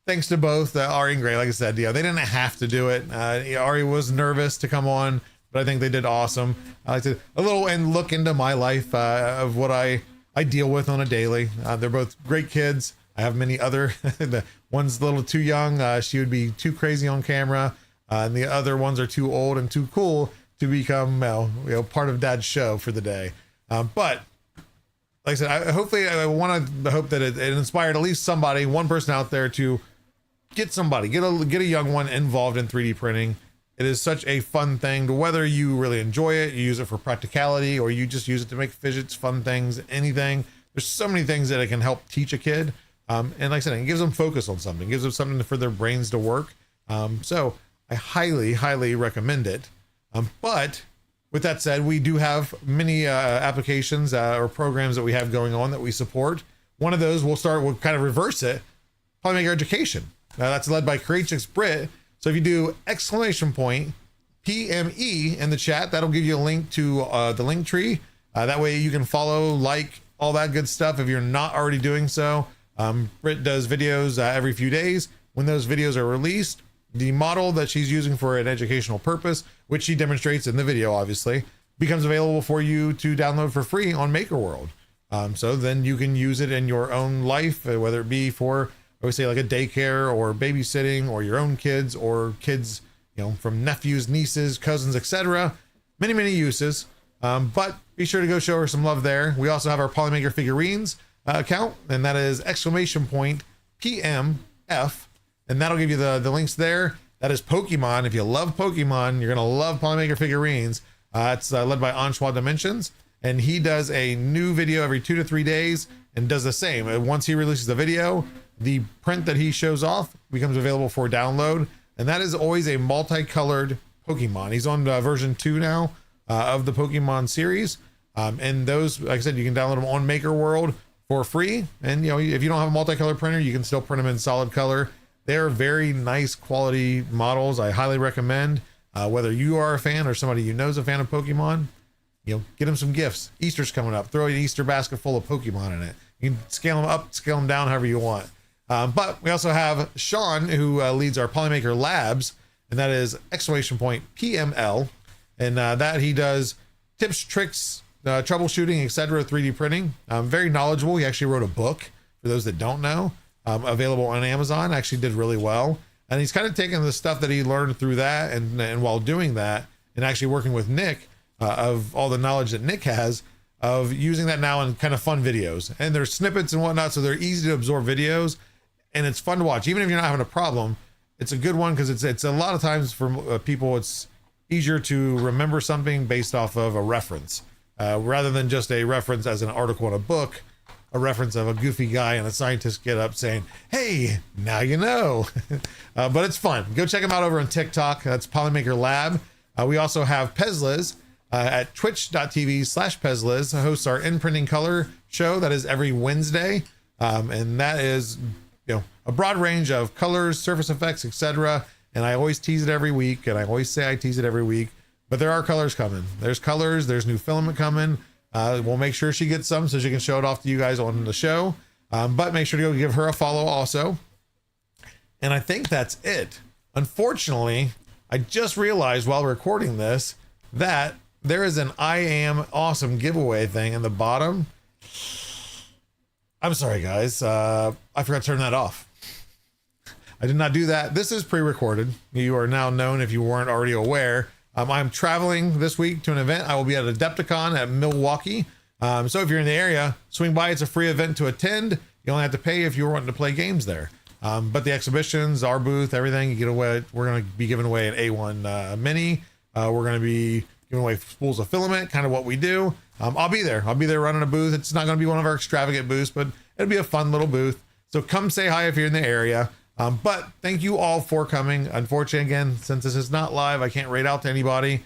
thanks to both Ari and Gray. Like I said, they didn't have to do it. Ari was nervous to come on, but I think they did awesome. I like to look into my life of what I deal with on a daily. They're both great kids. I have many other. The one's a little too young. She would be too crazy on camera. And the other ones are too old and too cool to become part of Dad's show for the day. But like I said, I want to hope that it inspired at least somebody, one person out there, to get a young one involved in 3D printing. It is such a fun thing. Whether you really enjoy it, you use it for practicality, or you just use it to make fidgets, fun things, anything. There's so many things that it can help teach a kid. And like I said, it gives them focus on something, gives them something for their brains to work. So I highly, highly recommend it. But with that said, we do have many applications or programs that we have going on that we support. One of those we'll kind of reverse it. Polymaker Education. That's led by Creatrix Brit. So if you do !PME in the chat, that'll give you a link to the link tree. That way you can follow, like, all that good stuff if you're not already doing so. Brit does videos every few days. When those videos are released, the model that she's using for an educational purpose, which she demonstrates in the video, obviously, becomes available for you to download for free on MakerWorld. So then you can use it in your own life, whether it be for, I would say, like a daycare or babysitting, or your own kids, or kids, from nephews, nieces, cousins, etc. Many, many uses. But be sure to go show her some love there. We also have our Polymaker figurines account, and that is !PMF. And that'll give you the links there. That is Pokemon. If you love Pokemon, you're going to love Polymaker figurines. It's led by Anshua Dimensions. And he does a new video every 2 to 3 days and does the same. And once he releases the video, the print that he shows off becomes available for download, and that is always a multicolored Pokemon. He's on version 2 now of the Pokemon series. And those, like I said, you can download them on Maker World for free. And, you know, if you don't have a multicolor printer, you can still print them in solid color. They're very nice quality models. I highly recommend, whether you are a fan or somebody you know is a fan of Pokemon, you know, get them some gifts. Easter's coming up. Throw an Easter basket full of Pokemon in it. You can scale them up, scale them down, however you want. But we also have Sean, who leads our Polymaker Labs, and that is exclamation point PML. And that he does tips, tricks, troubleshooting, etc., 3D printing. Very knowledgeable. He actually wrote a book, for those that don't know, available on Amazon. Actually did really well. And he's kind of taken the stuff that he learned through that, and while doing that, and actually working with Nick, of all the knowledge that Nick has, of using that now in kind of fun videos. And there's snippets and whatnot, so they're easy to absorb videos, and it's fun to watch. Even if you're not having a problem, it's a good one, because it's a lot of times for people, it's easier to remember something based off of a reference, rather than just a reference as an article in a book, a reference of a goofy guy and a scientist get up saying, hey, now you know. But it's fun. Go check him out over on TikTok. That's Polymaker Lab. We also have Pezliz at twitch.tv/Pezliz, hosts our In Printing Color show. That is every Wednesday. And that is, you know, a broad range of colors, surface effects, etc. And I always tease it every week, and I always say I tease it every week, but there are colors coming. There's colors, there's new filament coming. We'll make sure she gets some so she can show it off to you guys on the show. But make sure to go give her a follow also. And I think that's it. Unfortunately, I just realized while recording this that there is an I Am Awesome giveaway thing in the bottom. I'm sorry, guys. I forgot to turn that off. I did not do that. This is pre-recorded. You are now known if you weren't already aware. I'm traveling this week to an event. I will be at Adepticon at Milwaukee. So if you're in the area, swing by. It's a free event to attend. You only have to pay if you're wanting to play games there. But the exhibitions, our booth, everything, you get away. We're going to be giving away an A1 Mini. We're going to be giving away spools of filament, kind of what we do. I'll be there. I'll be there running a booth. It's not going to be one of our extravagant booths, but it'll be a fun little booth. So come say hi if you're in the area. But thank you all for coming. Unfortunately, again, since this is not live, I can't rate out to anybody,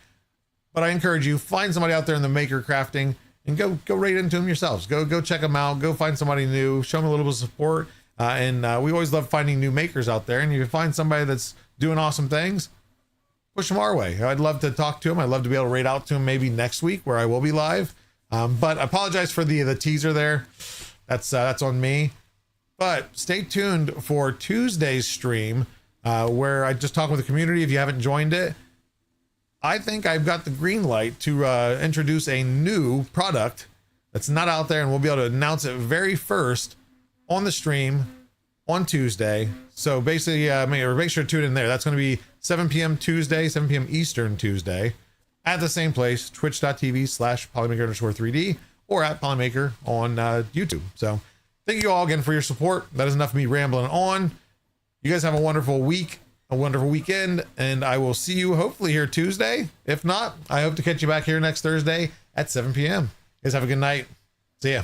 but I encourage you, find somebody out there in the maker crafting and go rate into them yourselves. Go check them out. Go find somebody new, show them a little bit of support. And we always love finding new makers out there. And if you find somebody that's doing awesome things, push them our way. I'd love to talk to them. I'd love to be able to rate out to them maybe next week where I will be live. But I apologize for the teaser there. That's on me. But stay tuned for Tuesday's stream, where I just talk with the community. If you haven't joined it, I think I've got the green light to introduce a new product that's not out there, and we'll be able to announce it very first on the stream on Tuesday. So basically, make sure to tune in there. That's going to be 7 p.m. Tuesday, 7 p.m. Eastern Tuesday, at the same place, twitch.tv/Polymaker_3D, or at Polymaker on YouTube. So thank you all again for your support. That is enough of me rambling on. You guys have a wonderful week, a wonderful weekend, and I will see you hopefully here Tuesday. If not, I hope to catch you back here next Thursday at 7 p.m. You guys have a good night. See ya.